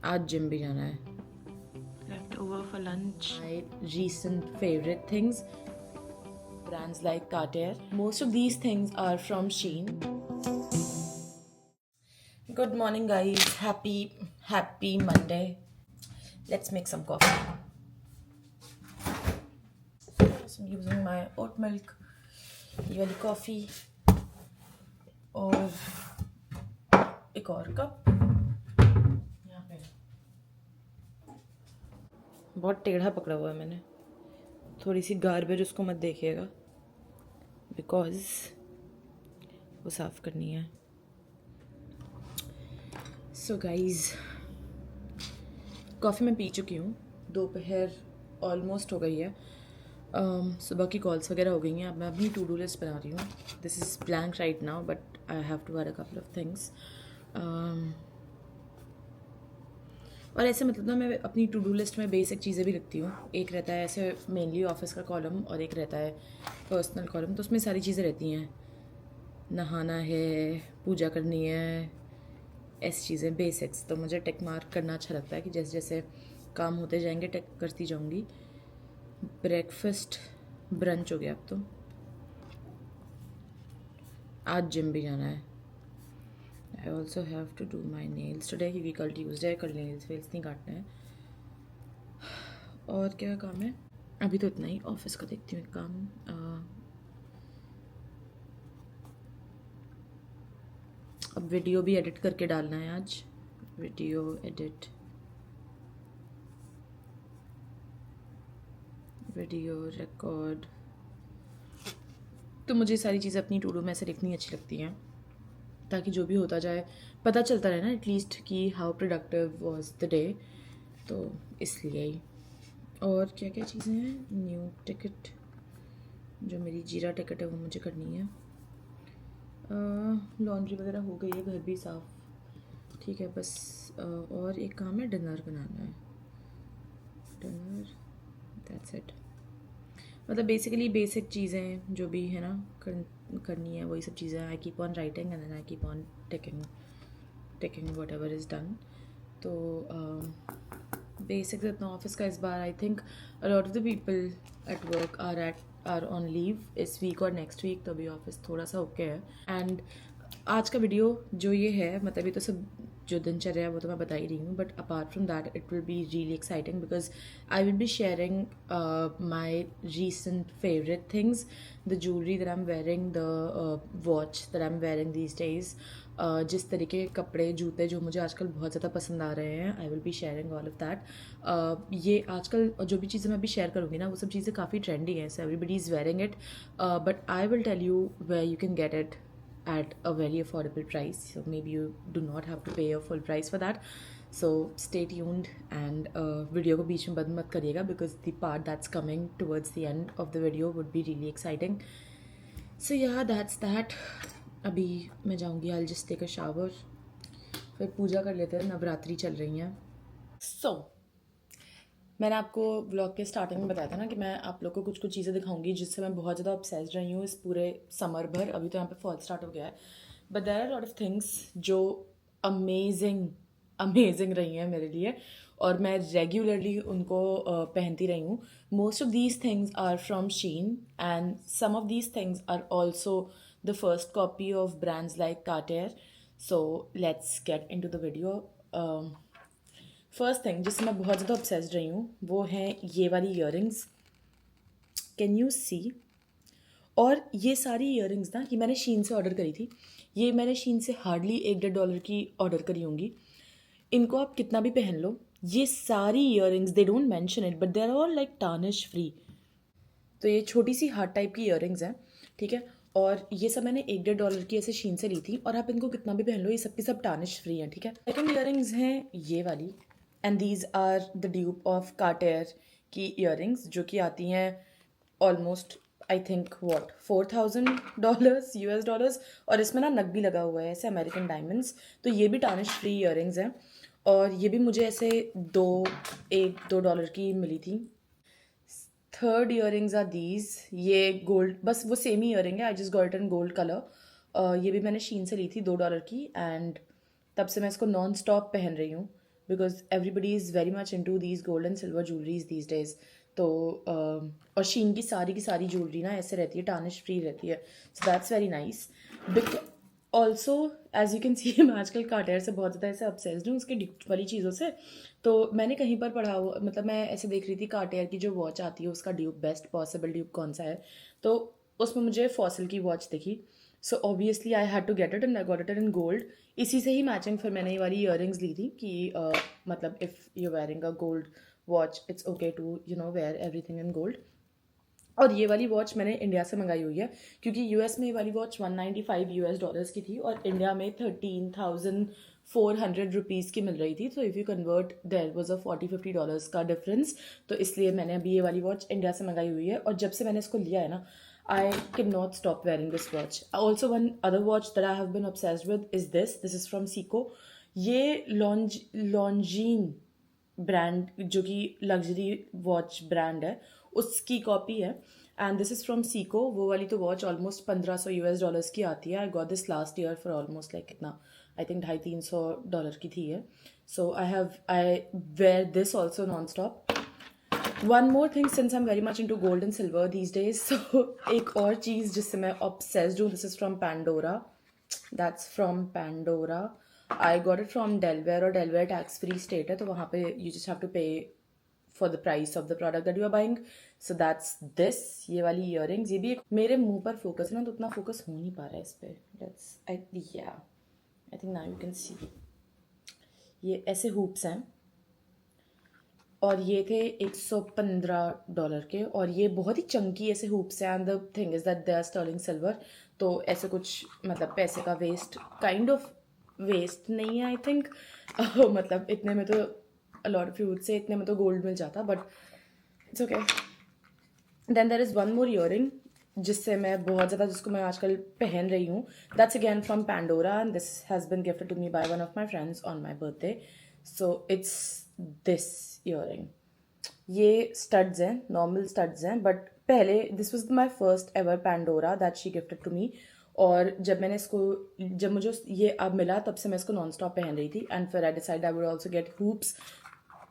आज जिम भी जाना है। Leftover for lunch. My recent favorite things, brands like Cartier. Most of these things are from Shein. Good morning, guys. Happy Monday. Let's make some coffee. So I'm using my oat milk, ये वाली coffee और एक और cup यहाँ पे। बहुत टेढ़ा पकड़ा हुआ है मैंने, थोड़ी सी गार्बेज उसको मत देखिएगा बिकॉज वो साफ़ करनी है। सो गाइज, कॉफ़ी मैं पी चुकी हूँ, दोपहर ऑलमोस्ट हो गई है। सुबह की कॉल्स वगैरह हो गई हैं। अब मैं अपनी टू डू लिस्ट बना रही हूँ। This is blank right now but I have to add a couple of things. और ऐसे मतलब ना मैं अपनी टू डू लिस्ट में बेसिक चीज़ें भी रखती हूँ। एक रहता है ऐसे मेनली ऑफिस का कॉलम और एक रहता है पर्सनल कॉलम। तो उसमें सारी चीज़ें रहती हैं, नहाना है, पूजा करनी है, ऐसी चीज़ें बेसिक्स। तो मुझे टिक मार्क करना अच्छा लगता है कि जैसे जैसे काम होते जाएंगे टिक करती जाऊँगी। ब्रेकफास्ट ब्रंच हो गया अब तो। आज जिम भी जाना है। I also have to do my nails today, क्योंकि कल ट्यूसडे है, कल नेल्स वेल्स नहीं काटने हैं। और क्या काम है अभी तो इतना ही। ऑफिस का देखती हूँ एक काम। अब वीडियो भी एडिट करके डालना है आज। Video edit, video record. तो मुझे सारी चीज़ें अपनी टू डू में से लिखनी अच्छी लगती हैं, ताकि जो भी होता जाए पता चलता रहे ना एटलीस्ट कि how productive was the day. तो इसलिए ही। और क्या क्या चीज़ें हैं, न्यू टिकट, जो मेरी जीरा टिकट है वो मुझे करनी है। लॉन्ड्री वगैरह हो गई है, घर भी साफ़, ठीक है। बस और एक काम है, डिनर बनाना है। Dinner, that's it. मतलब बेसिकली बेसिक चीज़ें जो भी है ना करनी है, वही सब चीज़ें। I keep on writing and then I keep on taking whatever is done. तो बेसिक्स इतना ऑफिस का इस बार I think a lot of the people at work are on leave इस वीक और नेक्स्ट वीक। तो अभी office थोड़ा सा ओके है। एंड आज का वीडियो जो ये है, मतलब ये तो सब जो दिनचर्या है वो तो मैं बता ही रही हूँ, but apart from that it will be really exciting because I will be sharing my recent favourite things, the jewellery that I am wearing, the watch that I am wearing these days, जिस तरीके के कपड़े जूते जो मुझे आजकल बहुत ज़्यादा पसंद आ रहे हैं। I will be sharing all of that. ये आजकल जो भी चीज़ें मैं अभी शेयर करूँगी ना, वो सब चीज़ें काफ़ी ट्रेंडी हैं, so everybody is wearing it, but I will tell you where you can get it at a very affordable price. So maybe you do not have to pay a full price for that. So stay tuned and video को बीच में बंद मत करिएगा because the part that's coming towards the end of the video would be really exciting. So yeah, that's that. अभी मैं जाऊँगी, I'll just take a shower, फिर पूजा कर लेते हैं, नवरात्रि चल रही हैं। So मैंने आपको व्लॉग के स्टार्टिंग में बताया था ना कि मैं आप लोग को कुछ कुछ चीज़ें दिखाऊंगी जिससे मैं बहुत ज़्यादा ऑब्सेस्ड रही हूँ इस पूरे समर भर। अभी तो यहाँ पे फॉल स्टार्ट हो गया है, but there are lot of things जो अमेजिंग रही हैं मेरे लिए, और मैं रेगुलरली उनको पहनती रही हूँ। Most of these things are from Shein and some of these things are also the first copy of brands like Cartier. So let's get into the video. First thing जिससे मैं बहुत ज़्यादा obsessed रही हूँ वो है ये वाली ईयरिंग्स। Can you see? और ये सारी ईयरिंग्स ना, ये मैंने शीन से ऑर्डर करी थी। ये मैंने शीन से हार्डली $1-1.5 की ऑर्डर करी होंगी। इनको आप कितना भी पहन लो, ये सारी earrings they don't mention it but they are all like tarnish free. तो ये छोटी सी हार्ट टाइप की ईयरिंग्स हैं, ठीक है। और ये सब मैंने $1-1.5 की ऐसे शीन से ली थी, और आप इनको कितना भी पहन लो, ये सब की सब टार्निश फ्री हैं, ठीक है। सेकंड ईयरिंग्स हैं ये वाली, and these are the dupe of Cartier की ईयरिंग्स, जो कि आती हैं almost I think what $4,000 US dollars. और इसमें ना नग भी लगा हुआ है ऐसे अमेरिकन डायमंड्स। तो ये भी टार्निश फ्री ईयरिंग्स हैं, और ये भी मुझे ऐसे $1-2 की मिली थी। थर्ड ईयरिंग्स आर दीज, ये गोल्ड, बस वो सेम ही ईयरिंग है, I just got in gold colour. ये भी मैंने शीन से ली थी $2 की, एंड तब से मैं इसको नॉन स्टॉप पहन रही हूँ because everybody is very much into these gold and silver jewelleries these days. तो और शीन की सारी ज्वेलरी ना ऐसे रहती है, टार्निश फ्री रहती है. So that's very nice. Also as you can see मैं आजकल कार्टियर से बहुत ज़्यादा ऐसे अपसेस्ड हूँ उसके ड्यूब वाली चीज़ों से. तो मैंने कहीं पर पढ़ा हुआ, मतलब मैं ऐसे देख रही थी कार्टियर की जो वॉच आती है उसका ड्यूब, बेस्ट पॉसिबल ड्यूब कौन सा है. तो उसमें मुझे फॉसिल की वॉच दिखी. So obviously I had to get it and I got it in gold. इसी से ही मैचिंग फिर मैंने ये वाली ईयरिंग्स ली थी कि मतलब if you wearing a gold watch it's okay to wear everything in gold. और ये वाली वॉच मैंने इंडिया से मंगाई हुई है क्योंकि यूएस में ये वाली वॉच $195 की थी और इंडिया में 13,400 रुपीज़ की मिल रही थी. तो if you convert there was a $40-50 का डिफरेंस. तो इसलिए मैंने अभी ये वाली वॉच इंडिया से मंगाई हुई है और जब से मैंने इसको लिया है ना, I cannot stop wearing this watch. Also, one other watch that I have been obsessed with is this. This is from Seiko. ये Longines ब्रांड, जो कि लग्जरी वॉच ब्रांड है, उसकी कॉपी है. And this is from Seiko. वो वाली तो watch almost $1,500 की आती है. I got this last year for almost like कितना, आई थिंक $250-300 की थी है. So I wear this also non stop. One more thing, since I am very much into gold and silver these days, so एक और चीज़ जिससे मैं obsessed हूँ, this is from Pandora. That's from Pandora. I got it from Delaware और Delaware tax free state है, तो वहाँ पे you just have to pay for the price of the product that you are buying. So that's this. ये वाली earrings, ये भी एक मेरे मुंह पर फोकस है ना, तो उतना फोकस हो नहीं पा रहा है इस पर. That's I think now you can सी. ये ऐसे हुप्स हैं और ये थे $115 के और ये बहुत ही चंकी ऐसे हुप्स हैं. And the thing is that they are sterling silver. तो ऐसे कुछ मतलब पैसे का वेस्ट, काइंड ऑफ वेस्ट नहीं है आई थिंक. मतलब इतने में तो अलॉट ऑफ यूथ से इतने में तो गोल्ड मिल जाता, but it's okay. Then there is one more earring जिससे मैं बहुत ज़्यादा, जिसको मैं आजकल पहन रही हूँ. That's again from Pandora and this has been gifted to me by one of my friends on my birthday. So it's this earring. ये स्टड्स हैं, नॉर्मल स्टड्स हैं, बट पहले this was my first ever Pandora that she gifted to me. और जब मुझे ये अब मिला तब से मैं इसको नॉन स्टॉप पहन रही थी. एंड फिर I decide I would also get hoops.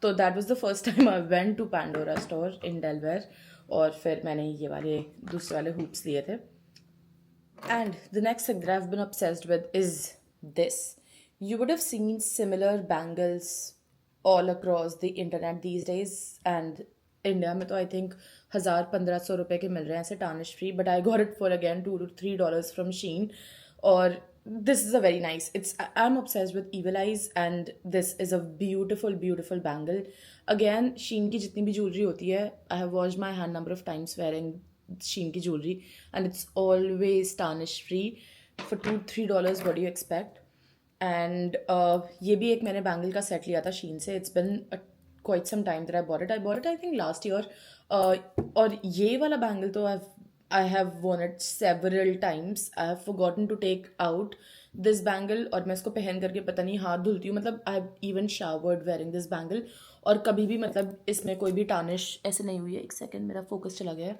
तो that was the first time I went to Pandora store in Delaware और फिर मैंने ये वाले दूसरे वाले हूप्स लिए थे. And the next thing that I have been obsessed with is this. You would have seen similar bangles all across the internet these days, and India में तो आई थिंक 1,000-1,500 रुपये के मिल रहे हैं ऐसे tarnish free, but I got it for again $2-3 from Shein. और this is a very nice, it's, I am obsessed with evil eyes and this is a beautiful bangle. Again Shein की जितनी भी jewellery होती है, I have washed my hand number of times wearing Shein की jewellery and it's always tarnish free for $2-3. What do you expect. And ये भी एक मैंने बैंगल का सेट लिया था शीन से. It's been quite some time that I bought it I think last year. और ये वाला बैंगल तो I have worn it several times. I have forgotten to take out this bangle और मैं इसको पहन करके पता नहीं हाथ धुलती हूँ. मतलब I have even showered wearing this bangle और कभी भी मतलब इसमें कोई भी टार्निश ऐसे नहीं हुई है. एक सेकेंड, मेरा फोकस चला गया है.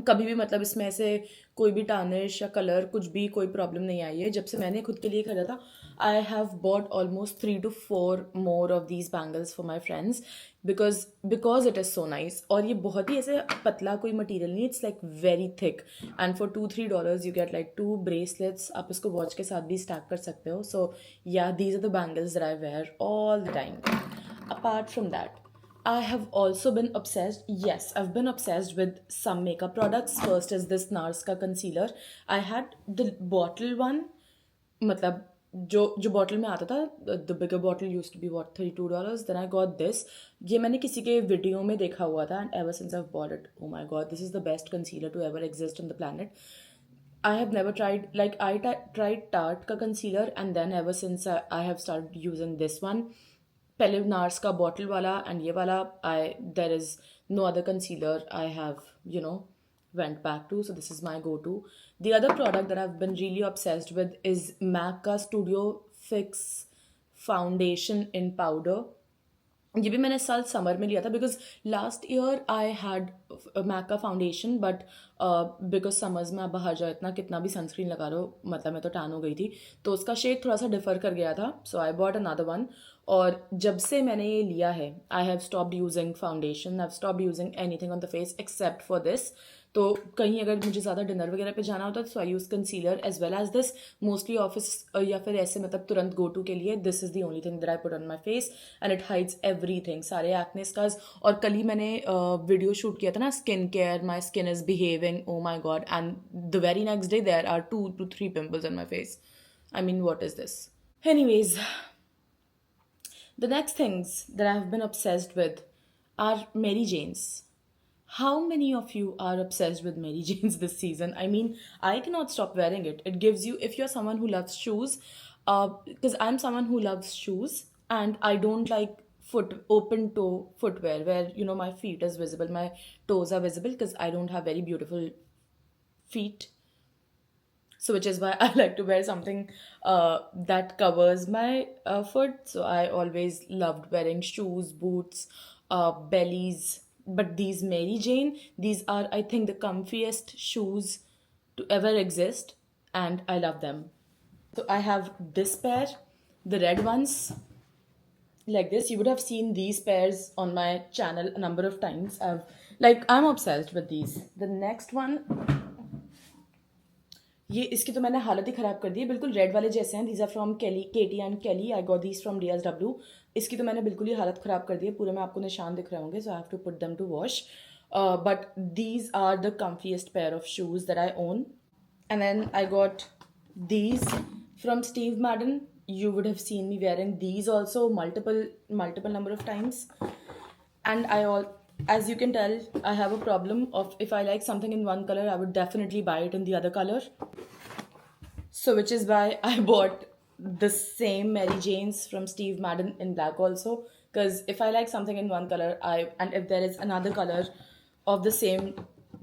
कभी भी मतलब इसमें ऐसे कोई भी टार्निश या कलर कुछ भी कोई प्रॉब्लम नहीं आई है जब से मैंने खुद के लिए खरीदा था. I have bought almost 3 to 4 more of these bangles for my friends because it is so nice. और ये बहुत ही ऐसे पतला कोई मटीरियल नहीं, it's like very thick. And for $2-3 you get like 2 bracelets. आप इसको वॉच के साथ भी स्टैक कर सकते हो. सो या these are the bangles that I wear all the time. Apart from that, I have also been obsessed. Yes, I've been obsessed with some makeup products. First is this NARS का concealer. I had the bottle one. मतलब जो bottle में आता था, the bigger bottle used to be what, $32. Then I got this. ये मैंने किसी के वीडियो में देखा हुआ था and ever since I've bought it, oh my god, this is the best concealer to ever exist on the planet. I have never tried, like I tried Tarte का concealer and then ever since I have started using this one. पहले NARS का bottle वाला and ये वाला, there is no other concealer I have went back to, so this is my go-to. The other product that I've been really obsessed with is MAC का Studio Fix foundation in powder. ये भी मैंने इस साल summer में लिया था because last year I had MAC का फाउंडेशन बट बिकॉज समर्स में आप बाहर जाओ इतना कितना भी सनस्क्रीन लगा रहे हो मतलब मैं तो टैन हो गई थी तो उसका शेड थोड़ा सा डिफर कर गया था सो आई बॉट अनदर वन और जब से मैंने ये लिया है I have stopped using foundation I have stopped using anything on the face except for this तो कहीं अगर मुझे ज़्यादा डिनर वगैरह पे जाना होता है तो I use concealer as well as this mostly office या फिर ऐसे मतलब तुरंत गो टू के लिए this is the only thing that I put on my face and it hides everything सारे एक्ने स्कार्स और कल ही मैंने वीडियो शूट किया था ना skin care my skin is behaving oh my god and the very next day there are 2 to 3 pimples on my face. I mean, what is this? Anyways, the next things that I've been obsessed with are Mary Janes. How many of you are obsessed with Mary Janes this season? I mean, I cannot stop wearing it. It gives you, if you're someone who loves shoes, because I'm someone who loves shoes and I don't like open toe footwear where, you know, my feet is visible, my toes are visible because I don't have very beautiful feet. So which is why I like to wear something that covers my foot. So I always loved wearing shoes, boots, bellies. But these Mary Jane, these are I think the comfiest shoes to ever exist, and I love them. So I have this pair, the red ones, like this. You would have seen these pairs on my channel a number of times. I'm obsessed with these. The next one, ये इसकी तो मैंने हालत ही ख़राब कर दी है बिल्कुल red वाले जैसे हैं दीज आर फ्रॉम केली केटी एंड केली I got these from DSW इसकी तो मैंने बिल्कुल ही हालत ख़राब कर दी है पूरे में आपको निशान दिख रहे होंगे so I have to put them to wash but these are the comfiest pair of shoes that I own and then I got these from Steve Madden. You would have seen me wearing these also multiple number of times. And as you can tell, I have a problem of if I like something in one color, I would definitely buy it in the other color. So which is why I bought the same Mary Janes from Steve Madden in black also. Because if I like something in one color, and if there is another color of the same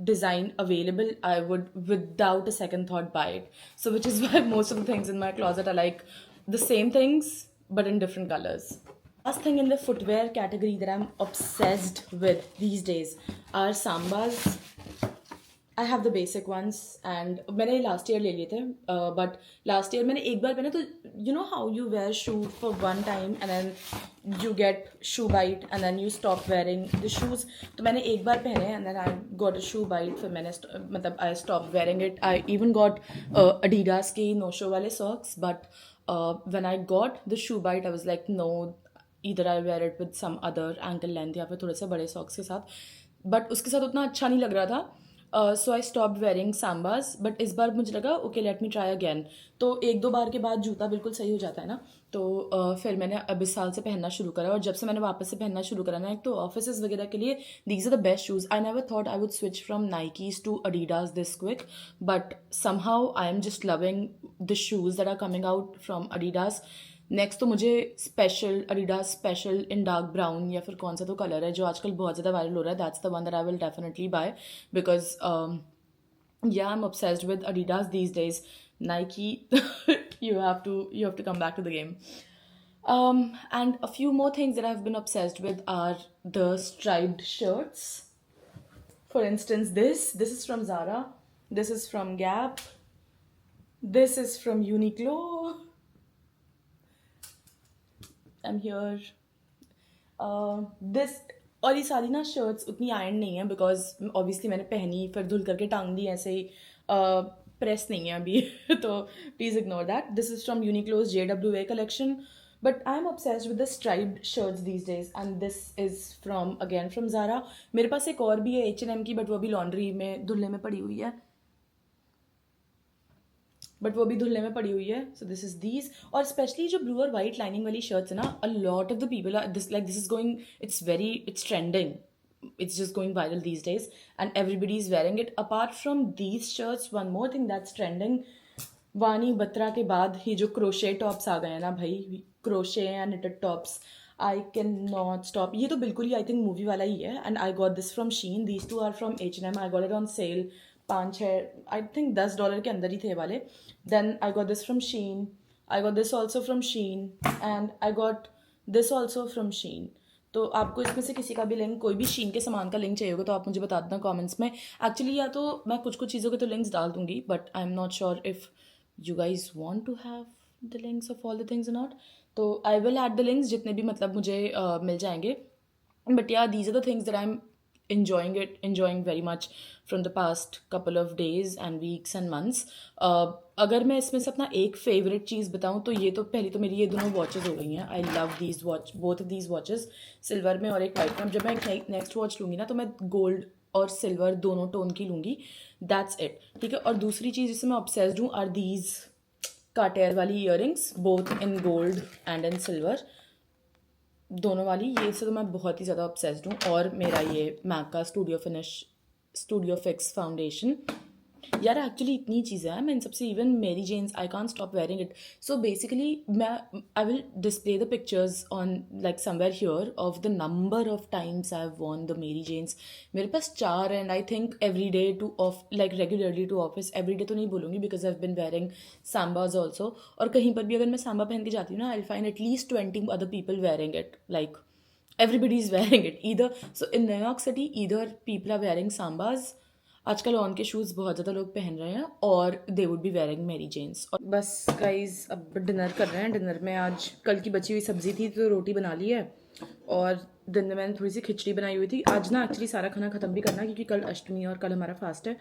design available, I would without a second thought buy it. So which is why most of the things in my closet are like the same things but in different colors. Last thing in the footwear category that I'm obsessed with these days are Sambas. I have the basic ones and मैंने last year ले लिए थे but last year मैंने एक बार पहना तो you know how you wear shoe for one time and then you get shoe bite and then you stop wearing the shoes तो मैंने एक बार पहने and then I got a shoe bite फिर मैंने मतलब I stopped wearing it. I even got Adidas के no show वाले socks but when I got the shoe bite I was like no either I wear it with some other ankle length या फिर थोड़े से बड़े socks के साथ but उसके साथ उतना अच्छा नहीं लग रहा था. सो आई स्टॉप्ड वेयरिंग सांबास बट इस बार मुझे लगा okay let me try again तो एक दो बार के बाद जूता बिल्कुल सही हो जाता है ना तो फिर मैंने अब इस साल से पहनना शुरू करा और जब से मैंने वापस से पहनना शुरू करा ना एक तो ऑफिस वगैरह के लिए these are the best shoes I never thought I would switch from Nikes to Adidas this quick but somehow I am just loving the shoes that are coming out from Adidas. Next तो मुझे special Adidas special in dark brown या फिर कौन सा तो colour है जो आजकल बहुत ज़्यादा वायरल हो रहा है that's the one that I will definitely buy because yeah I'm obsessed with Adidas these days. Nike you have to come back to the game. And a few more things that I've been obsessed with are the striped shirts. For instance, this is from Zara, this is from Gap, this is from Uniqlo. I'm here. This और ये सारी ना shirts उतनी iron नहीं है because obviously मैंने पहनी फिर धुल करके टांग दी ऐसे ही प्रेस नहीं है अभी तो please ignore that. This is from Uniqlo's JWA collection but I am obsessed with the striped shirts these days and this is from again from Zara. मेरे पास एक और भी है H&M की बट वो भी लॉन्ड्री में धुलने में पड़ी हुई है बट वो भी धुलने में पड़ी हुई है. सो दिस इज़ दीज और स्पेशली जो ब्लू और वाइट लाइनिंग वाली शर्ट्स है ना a lot of the people are this is going it's trending, it's just going viral these days and everybody is wearing it. Apart from these shirts, one more thing that's trending, वानी बत्रा के बाद ही जो crochet tops आ गए हैं ना भाई, crochet and knitted tops, I can not stop. ये तो बिल्कुल ही आई थिंक मूवी वाला ही है and I got this from Shein. These two are from H&M. I got it on sale 5-6 I think $10 के अंदर ही थे वाले. Then I got this from Shein. I got this also from Shein and I got this also from Shein. तो आपको इसमें से किसी का भी लिंक, कोई भी शीन के सामान का लिंक चाहिए होगा तो आप मुझे बता देना कमेंट्स में. एक्चुअली या तो मैं कुछ कुछ चीज़ों के तो लिंक्स डाल दूंगी, but I am not sure if you guys want to have the links of all the things not. तो I will add the links जितने भी मतलब मुझे मिल जाएंगे. But yeah, these are the things that I'm enjoying very much from the past couple of days and weeks and months. अगर मैं इसमें से अपना एक फेवरेट चीज़ बताऊँ तो ये तो पहली तो मेरी ये दोनों वॉचेस हो गई हैं. I love these watch, both of these watches, silver में और एक वाइट में. जब मैं एक नेक्स्ट वॉच लूँगी ना तो मैं गोल्ड और सिल्वर दोनों टोन की लूँगी. That's it. ठीक है. और दूसरी चीज़ जिससे मैं ऑब्सेस्ड हूँ आर दीज कार्टियर वाली earrings, both in gold and in silver, दोनों वाली. ये से तो मैं बहुत ही ज़्यादा ऑब्सेस्ड हूँ. और मेरा ये मैक का स्टूडियो फिक्स फाउंडेशन. यार एक्चुअली इतनी चीज़ें हैं. मैं इन सबसे even Mary Janes, I can't stop wearing it. So basically मैं I will display the pictures on like somewhere here of the number of times I have worn the Mary Janes. मेरे पास 4 and I think every day two of like regularly to office. Every day तो नहीं बोलूँगी because I have been wearing सांबाज also. और कहीं पर भी अगर मैं सांबा पहन के जाती हूँ ना, I will find at least 20 other people wearing it. Like everybody is wearing it either. So in New York City either people are wearing sambas, आजकल ऑन के शूज़ बहुत ज़्यादा लोग पहन रहे हैं, और दे वुड बी वेयरिंग मेरी जेन्स. और बस गाइज अब डिनर कर रहे हैं. डिनर में आज कल की बची हुई सब्ज़ी थी तो रोटी बना ली है, और दिन में मैंने थोड़ी सी खिचड़ी बनाई हुई थी. आज ना एक्चुअली सारा खाना ख़त्म भी करना है क्योंकि कल अष्टमी और कल हमारा फास्ट है.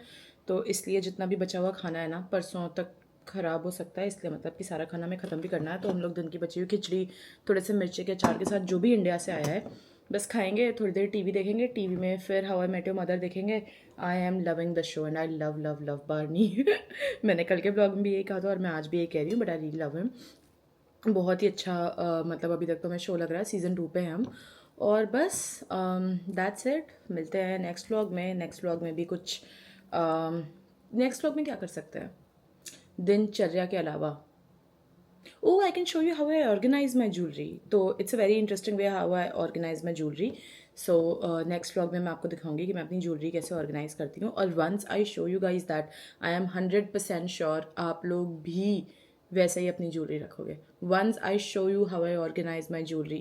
तो इसलिए जितना भी बचा हुआ खाना है ना परसों तक ख़राब हो सकता है, इसलिए मतलब कि सारा खाना में ख़त्म भी करना है. तो हम लोग दिन की बची हुई खिचड़ी थोड़े से मिर्ची के अचार के साथ, जो भी इंडिया से आया है, बस खाएंगे. थोड़ी देर टीवी देखेंगे. टीवी में फिर How I Met Your Mother देखेंगे. I am loving the show and I love love love Barney. मैंने कल के ब्लॉग में भी यही कहा था और मैं आज भी यही कह रही हूँ, but I really love him. बहुत ही अच्छा मतलब अभी तक तो मैं शो लग रहा है. सीज़न 2 पे हैं हम. और बस दैट्स इट. मिलते हैं नेक्स्ट व्लॉग में. नेक्स्ट व्लॉग में भी कुछ नेक्स्ट व्लॉग में क्या कर सकते हैं दिनचर्या के अलावा. Oh, I can show you how I organize my jewelry. तो it's a very interesting way how I organize my jewelry. So next vlog में मैं आपको दिखाऊंगी कि मैं अपनी ज्वेलरी कैसे ऑर्गेनाइज करती हूँ. और once I show you guys that, I am 100% sure आप लोग भी वैसे ही अपनी ज्वेलरी रखोगे. Once I show you how I organize my jewelry,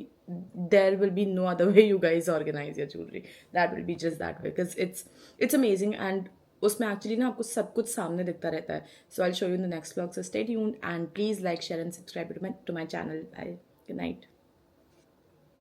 there will be no other way you guys organize your jewelry. That will be just that way because it's amazing. And उसमें actually ना आपको सब कुछ सामने दिखता रहता है. So I will show you in the next vlog. So stay tuned and please like, share and subscribe to my channel. Good night.